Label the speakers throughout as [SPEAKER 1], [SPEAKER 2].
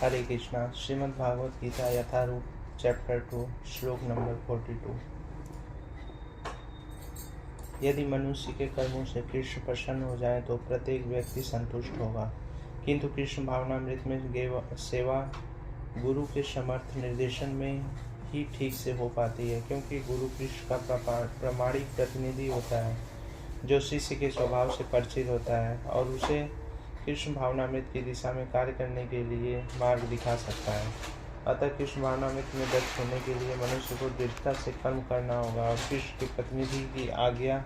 [SPEAKER 1] हरे कृष्णा। श्रीमद् भागवत गीता यथारूप chapter 2 श्लोक number 42। यदि मनुष्य के कर्मों से कृष्ण प्रसन्न हो जाए तो प्रत्येक व्यक्ति संतुष्ट होगा, किंतु कृष्ण भावनामृत में सेवा गुरु के समर्थ निर्देशन में ही ठीक से हो पाती है, क्योंकि गुरु कृष्ण का प्रामाणिक प्रतिनिधि होता है जो शिष्य के स्वभाव से परिचित होता है और उसे कृष्ण भावनामृत की दिशा में कार्य करने के लिए मार्ग दिखा सकता है। अतः कृष्ण भावनामृत में दक्ष होने के लिए मनुष्य को दृढ़ता से कर्म करना होगा और कृष्ण के प्रतिनिधि की आज्ञा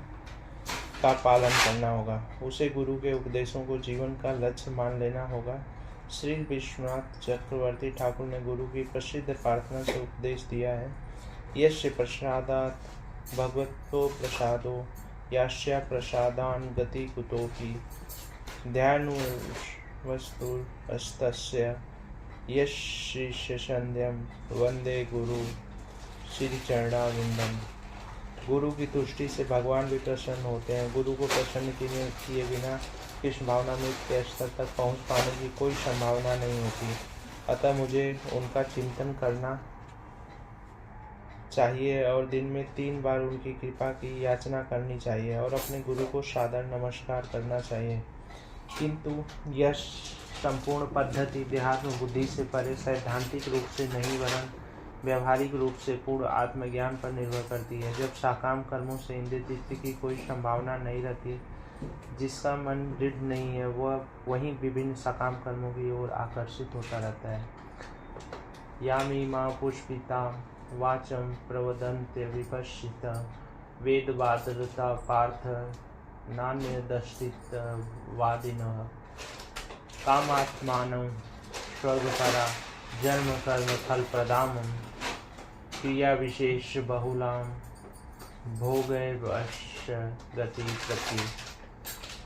[SPEAKER 1] का पालन करना होगा। उसे गुरु के उपदेशों को जीवन का लक्ष्य मान लेना होगा। श्री विश्वनाथ चक्रवर्ती ठाकुर ने गुरु की प्रसिद्ध प्रार्थना से उपदेश दिया है, यस्य प्रसादात् भगवतो प्रसादो यास्या प्रसादान गति कुतोपि ध्यानवस्तुस्तस्य यश्शिष्यसंध्यं वंदे गुरु श्रीचरणारविंदम। गुरु की तुष्टि से भगवान भी प्रसन्न होते हैं। गुरु को प्रसन्न किए बिना कृष्ण भावनामृत के स्तर तक पहुँच पाने की कोई संभावना नहीं होती। अतः मुझे उनका चिंतन करना चाहिए और दिन में 3 बार उनकी कृपा की याचना करनी चाहिए और अपने गुरु को सादर नमस्कार करना चाहिए। किंतु यह संपूर्ण पद्धति देहात्म बुद्धि से परे सैद्धांतिक रूप से नहीं वरन व्यवहारिक रूप से पूर्ण आत्मज्ञान पर निर्भर करती है। जब सकाम कर्मों से इंद्रिय तृप्ति की कोई संभावना नहीं रहती, जिसका मन दृढ़ नहीं है, वह वहीं विभिन्न सकाम कर्मों की ओर आकर्षित होता रहता है। यामीमा पुष्पिता वाचम प्रवदन्ते विपश्चित वेदवादरता पार्थ नान्यदस्तित वादिनः कामात्मानं स्वर्गपरा जन्म कर्म फल प्रदाम क्रिया विशेष बहुलां भोगैर्वश्य गति प्रति।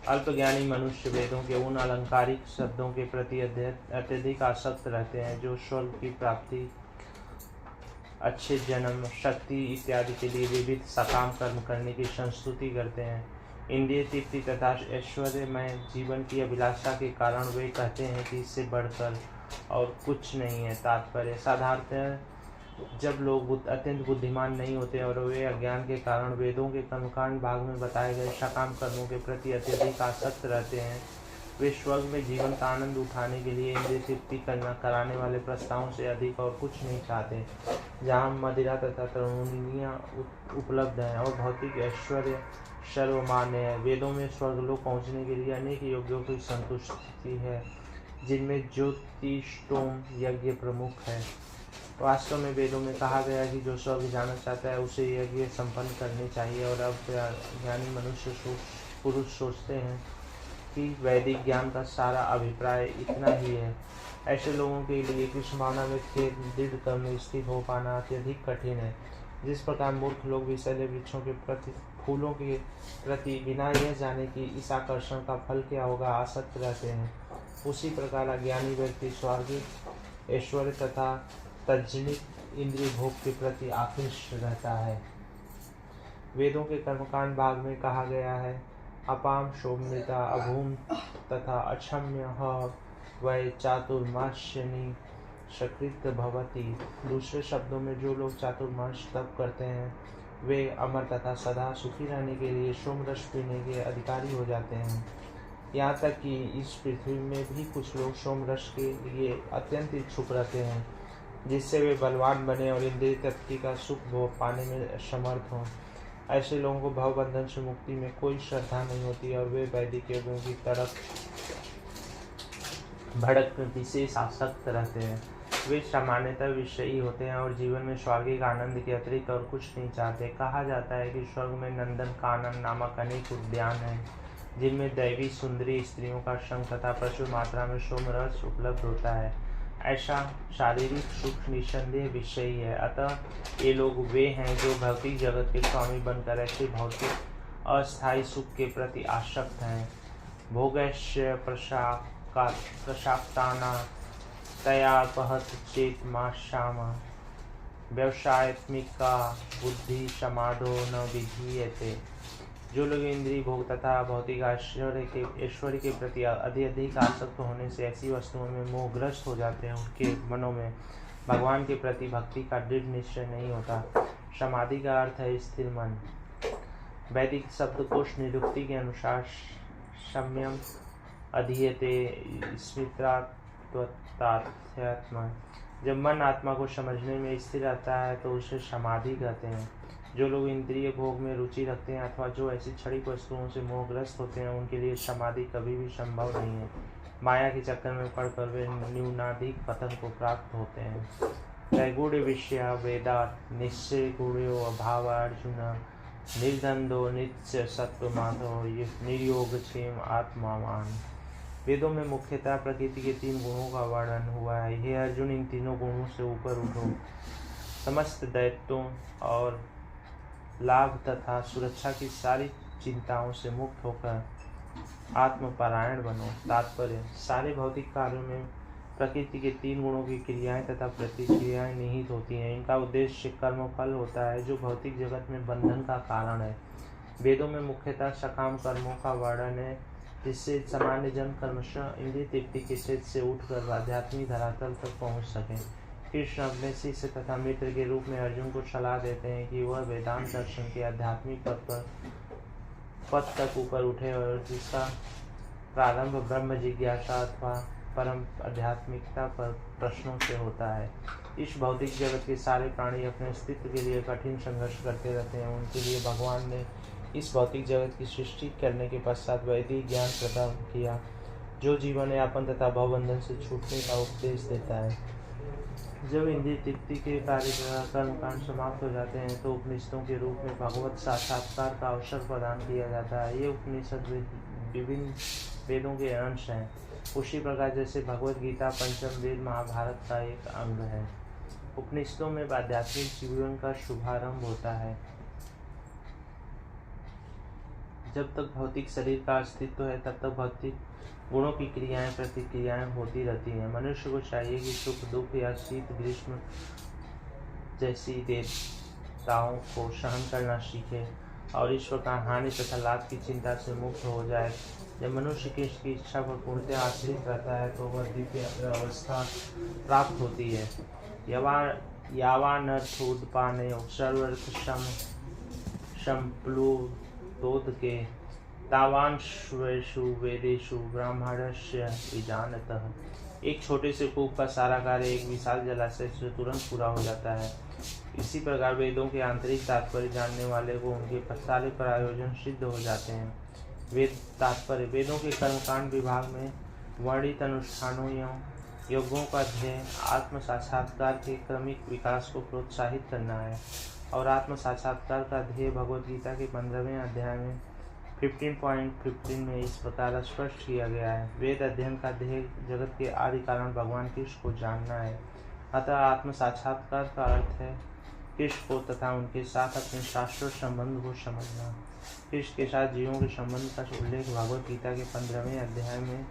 [SPEAKER 1] अल्पज्ञानी मनुष्य वेदों के उन अलंकारिक शब्दों के प्रति अत्यधिक आसक्त रहते हैं जो स्वर्ग की प्राप्ति, अच्छे जन्म, शक्ति इत्यादि के लिए विविध सकाम कर्म करने की संस्तुति करते हैं। इंद्रिय तृप्ति तथा ऐश्वर्यमय जीवन की अभिलाषा के कारण वे कहते हैं कि इससे बढ़कर और कुछ नहीं है। तात्पर्य साधारणतः जब लोग अत्यंत बुद्धिमान नहीं होते और वे अज्ञान के कारण वेदों के कर्मकांड भाग में बताए गए सकाम कर्मों के प्रति अत्यधिक आसक्त रहते हैं, वे स्वर्ग में जीवन का आनंद उठाने के लिए इंद्रिय तृप्ति कराने वाले प्रस्तावों से अधिक और कुछ नहीं चाहते। जहाँ मदिरा तथा तरुणियाँ उपलब्ध हैं और भौतिक ऐश्वर्य सर्वमान्य है, वेदों में स्वर्गलोक पहुँचने के लिए अनेक योग्यों की संतुष्टि है, जिनमें ज्योतिषोम यज्ञ प्रमुख है। वास्तव में वेदों में कहा गया कि जो स्वर्ग जाना चाहता है उसे यज्ञ संपन्न करने चाहिए। और अब ज्ञानी मनुष्य पुरुष सोचते हैं कि वैदिक ज्ञान का सारा अभिप्राय इतना ही है। ऐसे लोगों के लिए कृष्ण भावनामृत के दृढ़ कर्म में स्थित हो पाना अत्यधिक कठिन है। जिस प्रकार मूर्ख लोग विषैले वृक्षों के प्रति, फूलों के प्रति बिना यह जाने कि इस आकर्षण का फल क्या होगा आसक्त रहते हैं, उसी प्रकार अज्ञानी व्यक्ति स्वार्गिक ऐश्वर्य तथा तज्जनिक इंद्रिय भोग के प्रति आकृष्ट रहता है। वेदों के कर्मकांड भाग में कहा गया है, अपाम शोभमृता अभूम तथा अक्षम्य वै चातुर्मास्यनि सकृत भवति। दूसरे शब्दों में जो लोग चातुर्मास तप करते हैं वे अमर तथा सदा सुखी रहने के लिए सोमरस पीने के अधिकारी हो जाते हैं। यहाँ तक कि इस पृथ्वी में भी कुछ लोग सोमरस के लिए अत्यंत इच्छुक रहते हैं, जिससे वे बलवान बने और इंद्रिय तृप्ति का सुख भोग पाने में समर्थ हों। ऐसे लोगों को भवबंधन से मुक्ति में कोई श्रद्धा नहीं होती और वे वैदिक योगों की तरफ भड़क विशेष आसक्त रहते हैं। वे सामान्यतः विषयी होते हैं और जीवन में स्वर्गिक आनंद के अतिरिक्त और कुछ नहीं चाहते। कहा जाता है कि स्वर्ग में नंदन कानन नामक अनेक उद्यान हैं, जिनमें दैवी सुंदरी स्त्रियों का संग तथा प्रचुर मात्रा में सोमरस उपलब्ध होता है। ऐसा शारीरिक सुख निस्संदेह विषयी है। अतः ये लोग वे हैं जो भौतिक जगत के स्वामी बनकर ऐसे भौतिक अस्थायी सुख के प्रति आसक्त हैं। भोगैश्य प्रशाक्ताना तयापहत चेत माश्याम व्यवसायत्मिका बुद्धि समाधो न विधीयते। जो लोग इंद्रिय भोग तथा भौतिक ऐश्वर्य के प्रति अधिक आसक्त होने से ऐसी वस्तुओं में मोहग्रस्त हो जाते हैं, उनके मनों में भगवान के प्रति भक्ति का दृढ़ निश्चय नहीं होता। समाधि का अर्थ है स्थिर मन। वैदिक शब्दकोश निरुक्ति के अनुसार सम्यम अधीयते स्मृतात्म। जब मन आत्मा को समझने में स्थिर रहता है तो उसे समाधि कहते हैं। जो लोग इंद्रिय भोग में रुचि रखते हैं अथवा जो ऐसी क्षणिक वस्तुओं से मोहग्रस्त होते हैं, उनके लिए समाधि कभी भी संभव नहीं है। माया के चक्कर में पड़कर वे न्यूनाधिक पतन को प्राप्त होते हैं। त्रैगुण विषया वेदा निश्चय गुणो अभाव अर्जुन निर्द्वंदो नित्य सत्व माधव निर्योग क्षेम आत्मावान। वेदों में मुख्यतः प्रकृति के 3 गुणों का वर्णन हुआ है। हे अर्जुन, इन तीनों गुणों से ऊपर उठो, समस्त दैत्यों और लाभ तथा सुरक्षा की सारी चिंताओं से मुक्त होकर आत्मपरायण बनो। तात्पर्य: सारे भौतिक कार्यों में प्रकृति के 3 गुणों की क्रियाएं तथा प्रतिक्रियाएं निहित होती हैं। इनका उद्देश्य कर्म फल होता है, जो भौतिक जगत में बंधन का कारण है। वेदों में मुख्यतः सकाम कर्मों का वर्णन है, जिससे सामान्य जन क्रमशः इंद्रिय तृप्ति के क्षेत्र से उठकर आध्यात्मिक धरातल तक पहुंच सकें। कृष्ण अपने शिष्य तथा मित्र के रूप में अर्जुन को सलाह देते हैं कि वह वेदांत दर्शन के आध्यात्मिक पथ तक ऊपर उठे, और जिसका प्रारंभ ब्रह्म जिज्ञासा अथवा परम आध्यात्मिकता पर प्रश्नों से होता है। इस भौतिक जगत के सारे प्राणी अपने अस्तित्व के लिए कठिन संघर्ष करते रहते हैं। उनके लिए भगवान ने इस भौतिक जगत की सृष्टि करने के पश्चात वैदिक ज्ञान प्रदान किया, जो जीवन यापन तथा भवबंधन से छूटने का उपदेश देता है। जब इंद्रिय तृप्ति के कार्य कर्मकांड समाप्त हो जाते हैं तो उपनिषदों के रूप में भगवत साक्षात्कार का अवसर प्रदान किया जाता है। ये उपनिषद विभिन्न वेदों के अंश हैं। उसी प्रकार जैसे भगवत गीता पंचम वेद महाभारत का एक अंग है। उपनिषदों में आध्यात्मिक जीवन का शुभारंभ होता है। जब तक भौतिक शरीर का अस्तित्व है, तब तक भौतिक गुणों की क्रियाएं प्रतिक्रियाएं होती रहती हैं। मनुष्य को चाहिए कि सुख दुख या शीत ग्रीष्म जैसी देवताओं को सहन करना सीखे और ईश्वर का हानि तथा लाभ की चिंता से मुक्त हो जाए। जब मनुष्य की इसकी इच्छा पर पूर्णतः आश्रित रहता है तो वह दिव्य अवस्था प्राप्त होती है। यावानर्थोत्पाने सर्वर्थ संप्लुतोद के तावांश्वेषु वेदेषु ब्राह्मणस्य विजानतः। एक छोटे से कूप का सारा कार्य एक विशाल जलाशय से तुरंत पूरा हो जाता है। इसी प्रकार वेदों के आंतरिक तात्पर्य जानने वाले को उनके सारे प्रयोजन सिद्ध हो जाते हैं। वेद तात्पर्य: वेदों के कर्मकांड विभाग में वर्णित अनुष्ठानों एवं यज्ञों का ध्येय आत्म साक्षात्कार के क्रमिक विकास को प्रोत्साहित करना है, और आत्म साक्षात्कार का ध्येय भगवद गीता के 15वें अध्याय में 15.15 में इस प्रकार स्पष्ट किया गया है। वेद अध्ययन का ध्येय जगत के आदि कारण भगवान कृष्ण को जानना है। अतः आत्म साक्षात्कार का अर्थ है कृष्ण को तथा उनके साथ अपने शाश्वत संबंध को समझना। कृष्ण के साथ जीवों के संबंध का उल्लेख भगवद गीता के 15वें अध्याय में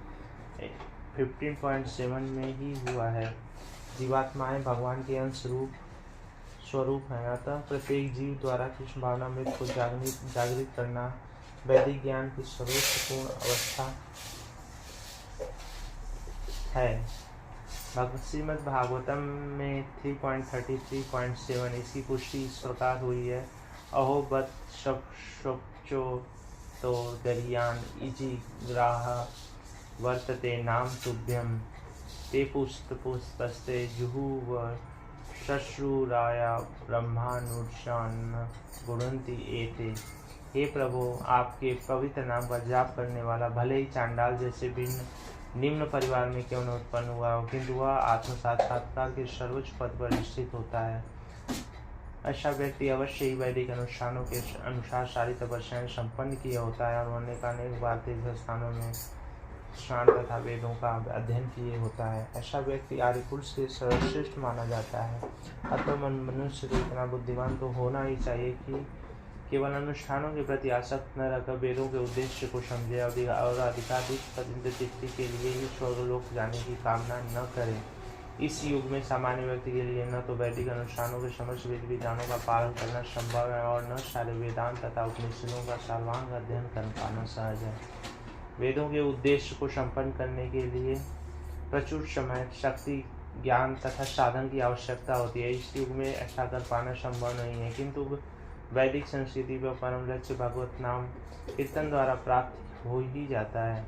[SPEAKER 1] 15.7 में ही हुआ है। जीवात्माएं भगवान के अंश स्वरूप हैं। अतः प्रत्येक जीव द्वारा कृष्ण भावनामृत को जागृत करना वैदिक ज्ञान की सर्वोत्तम अवस्था है। श्रीमद् भागवतम में 3.33.7 इसकी पुष्टि इस प्रकार हुई है। अहो बत शप्चो तो दरियान इजि ग्राह वर्तते नाम तुभ्यम ते पुष्पस्ते जुहुव शश्रुराया ब्रह्मानुषान गुणंति एते। हे प्रभु, आपके पवित्र नाम का जाप करने वाला भले ही चांडाल जैसे निम्न परिवार में क्यों न उत्पन्न हुआ हो, किंतु वह आत्म साक्षात्कार के सर्वोच्च पद पर निश्चित होता है। ऐसा व्यक्ति अवश्य ही वैदिक अनुष्ठानों के अनुसार सारी तपस्याएं संपन्न किया होता है और उन्होंने अनेक बार तीर्थ स्थानों में स्नान तथा वेदों का अध्ययन किए होता है। ऐसा व्यक्ति आर्यकुल से सर्वश्रेष्ठ माना जाता है। अतः मनुष्य को इतना बुद्धिमान तो होना ही चाहिए कि केवल अनुष्ठानों के प्रति आसक्त न रहकर वेदों के उद्देश्य को समझे और अधिकाधिक तृप्ति के लिए ही स्वर्गलोक जाने की कामना न करे। इस युग में सामान्य व्यक्ति के लिए न तो वैदिक अनुष्ठानों के समस्त विधि विधानों का पालन करना संभव है और न सारे वेदांत तथा उपनिषदों का सर्वांग अध्ययन कर पाना सहज है। वेदों के उद्देश्य को संपन्न करने के लिए प्रचुर समय, शक्ति, ज्ञान तथा साधन की आवश्यकता होती है। इस युग में ऐसा कर पाना संभव नहीं है, किंतु वैदिक संस्कृति व परम लक्ष्य भगवत नाम कीर्तन द्वारा प्राप्त हो ही जाता है,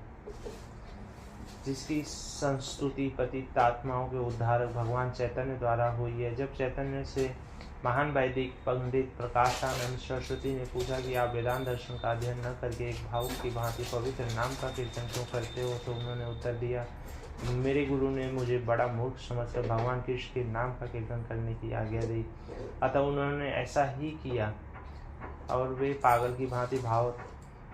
[SPEAKER 1] जिसकी संस्तुति पतित आत्माओं के उद्धारक भगवान चैतन्य द्वारा हुई है। जब चैतन्य से महान वैदिक पंडित प्रकाशानंद सरस्वती ने पूछा कि आप वेदांत दर्शन का अध्ययन न करके एक भावुक की भांति पवित्र नाम का कीर्तन क्यों करते हो, तो उन्होंने उत्तर दिया, मेरे गुरु ने मुझे बड़ा मूर्ख समझकर भगवान कृष्ण के नाम का कीर्तन करने की आज्ञा दी, अतः उन्होंने ऐसा ही किया और वे पागल की भांति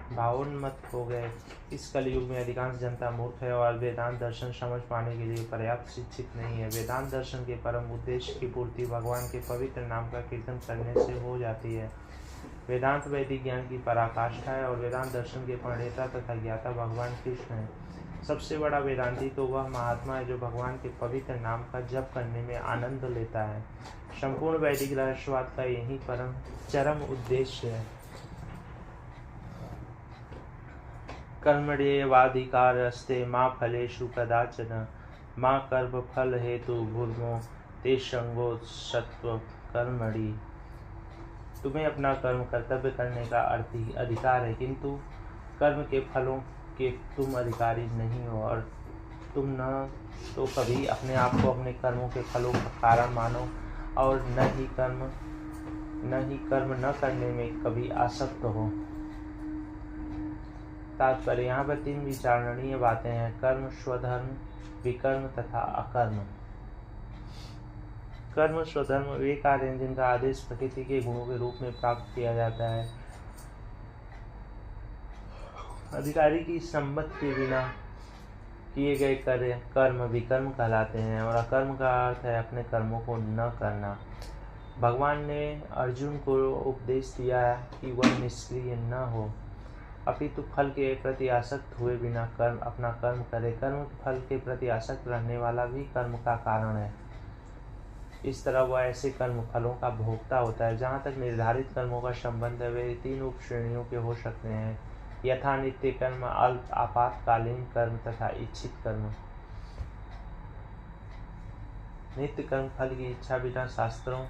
[SPEAKER 1] भावोन्मत्त हो गए। इस कलयुग में अधिकांश जनता मूर्ख है और वेदांत दर्शन समझ पाने के लिए पर्याप्त शिक्षित नहीं है। वेदांत दर्शन के परम उद्देश्य की पूर्ति भगवान के पवित्र नाम का कीर्तन करने से हो जाती है। वेदांत वैदिक ज्ञान की पराकाष्ठा है और वेदांत दर्शन के प्रणेता तथा ज्ञाता भगवान कृष्ण है। सबसे बड़ा वेदांती तो वह महात्मा है जो भगवान के पवित्र नाम का जप करने में आनंद लेता है। संपूर्ण वैदिक रहस्यवाद का यही चरम उद्देश्य है। कर्मण्येवाधिकारस्ते मा फलेषु कदाचन मा कर्म फल हेतु भूर्मो ते संगोत्सत्व कर्मणि। तुम्हें अपना कर्म कर्तव्य करने का अधिकार है, किंतु कर्म के फलों के तुम अधिकारी नहीं हो और तुम न तो कभी अपने आप को अपने कर्मों के फलों का कारण मानो और न ही कर्म न करने में कभी आसक्त हो। तात्पर्य, यहाँ पर 3 विचारणीय बातें हैं: कर्म, स्वधर्म, विकर्म तथा अकर्म। कर्म स्वधर्म वे कार्य हैं जिनका आदेश प्रकृति के गुणों के रूप में प्राप्त किया जाता है, अधिकारी की सम्मति के बिना किए गए कर्म विकर्म कहलाते हैं। और अकर्म का अर्थ है अपने कर्मों को न करना। भगवान ने अर्जुन को उपदेश दिया कि वह निष्क्रिय न हो, अपितु फल के प्रति आसक्त हुए बिना अपना कर्म करे। कर्म फल के प्रति आसक्त रहने वाला भी कर्म का कारण है। इस तरह वह ऐसे कर्म फलों का भोक्ता होता है। जहाँ तक निर्धारित कर्मों का संबंध है, वे 3 उप श्रेणियों के हो सकते हैं: यथा नित्य कर्म, अल्प आपातकालीन कर्म तथा इच्छित कर्म। नित्य कर्म फल की इच्छा बिना शास्त्रों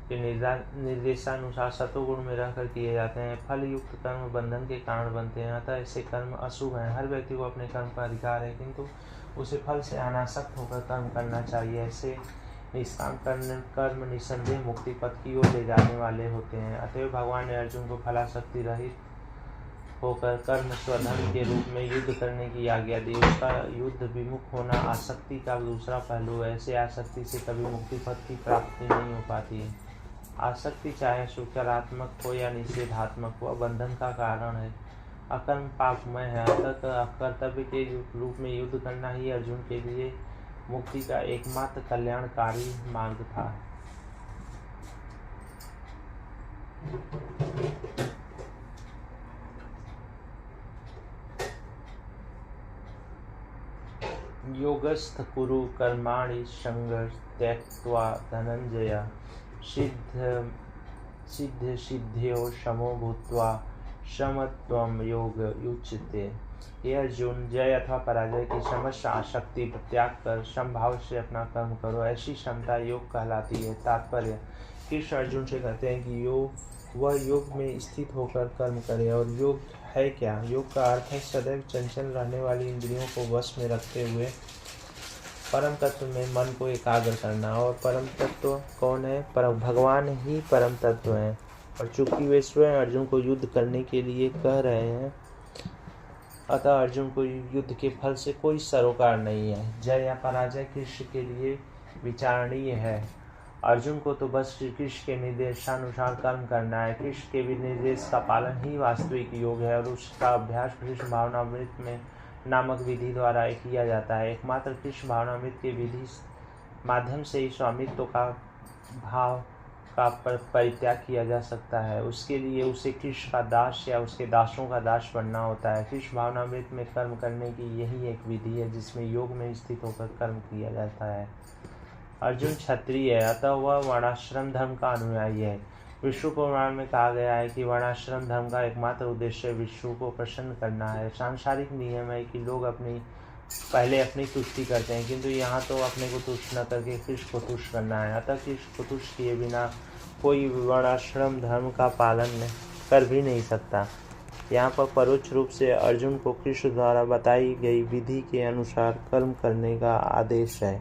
[SPEAKER 1] के निर्देशानुसार सतोगुण में रहकर किए जाते हैं। फल युक्त कर्म बंधन के कारण बनते हैं, अतः ऐसे कर्म अशुभ हैं। हर व्यक्ति को अपने कर्म का अधिकार है, किंतु उसे फल से अनासक्त होकर कर्म करना चाहिए। ऐसे निष्काम कर्म निसंदेह मुक्ति पथ की ओर ले जाने वाले होते हैं। अतएव भगवान ने अर्जुन को फलासक्ति रहित होकर कर्म स्वधर्म के रूप में युद्ध करने की आज्ञा दी। उसका युद्ध विमुख होना आसक्ति का दूसरा पहलू है। ऐसे आसक्ति से कभी मुक्ति पथ की प्राप्ति नहीं हो पाती है। आसक्ति चाहे सकारात्मक हो या निषेधात्मक हो, बंधन का कारण है। अकर्म पापमय है, अतः कर्तव्य के रूप में युद्ध करना ही अर्जुन के लिए मुक्ति का एकमात्र कल्याणकारी मार्ग था। योगस्थ कुरु कर्माणि संगः त्यक्त्वा धनंजय सिद्ध्यो शमो भूत्वा समत्वं योग उच्यते। हे अर्जुन, जय अथवा पराजय की समस्त आसक्ति त्याग कर समभाव से अपना कर्म करो, ऐसी क्षमता योग कहलाती है। तात्पर्य, कृष्ण अर्जुन से कहते हैं कि वह योग में स्थित होकर कर्म करे। और योग है क्या? योग का अर्थ है सदैव चंचल रहने वाली इंद्रियों को वश में रखते हुए परम तत्व में मन को एकाग्र करना। और परम तत्व कौन है? भगवान ही परम तत्व है। और चूंकि वे स्वयं अर्जुन को युद्ध करने के लिए कह रहे हैं, अतः अर्जुन को युद्ध के फल से कोई सरोकार नहीं है। जय या पराजय कृष्ण के लिए विचारणीय है। अर्जुन को तो बस श्री कृष्ण के निर्देशानुसार कर्म करना है। कृष्ण के भी निर्देश का पालन ही वास्तविक योग है और उसका अभ्यास कृष्ण भावनामृत में नामक विधि द्वारा किया जाता है। एकमात्र कृष्ण भावनामृत के विधि माध्यम से ही स्वामित्व का भाव का परित्याग किया जा सकता है, उसके लिए उसे कृष्ण का दास या उसके दासों का दास बनना होता है। कृष्ण भावनामृत में कर्म करने की यही एक विधि है जिसमें योग में स्थित होकर कर्म किया जाता है। अर्जुन क्षत्रिय है, अतः वह वर्णाश्रम धर्म का अनुयायी है। विष्णु पुराण में कहा गया है कि वर्णाश्रम धर्म का एकमात्र उद्देश्य विष्णु को प्रसन्न करना है। सांसारिक नियम है कि लोग पहले अपनी तुष्टि करते हैं, किंतु यहाँ तो अपने को तुष्ट न करके कृष्ण को तुष्ट करना है। अतः कृष्ण को तुष्ट किए बिना कोई वर्णाश्रम धर्म का पालन कर भी नहीं सकता। यहाँ पर परोक्ष रूप से अर्जुन को कृष्ण द्वारा बताई गई विधि के अनुसार कर्म करने का आदेश है।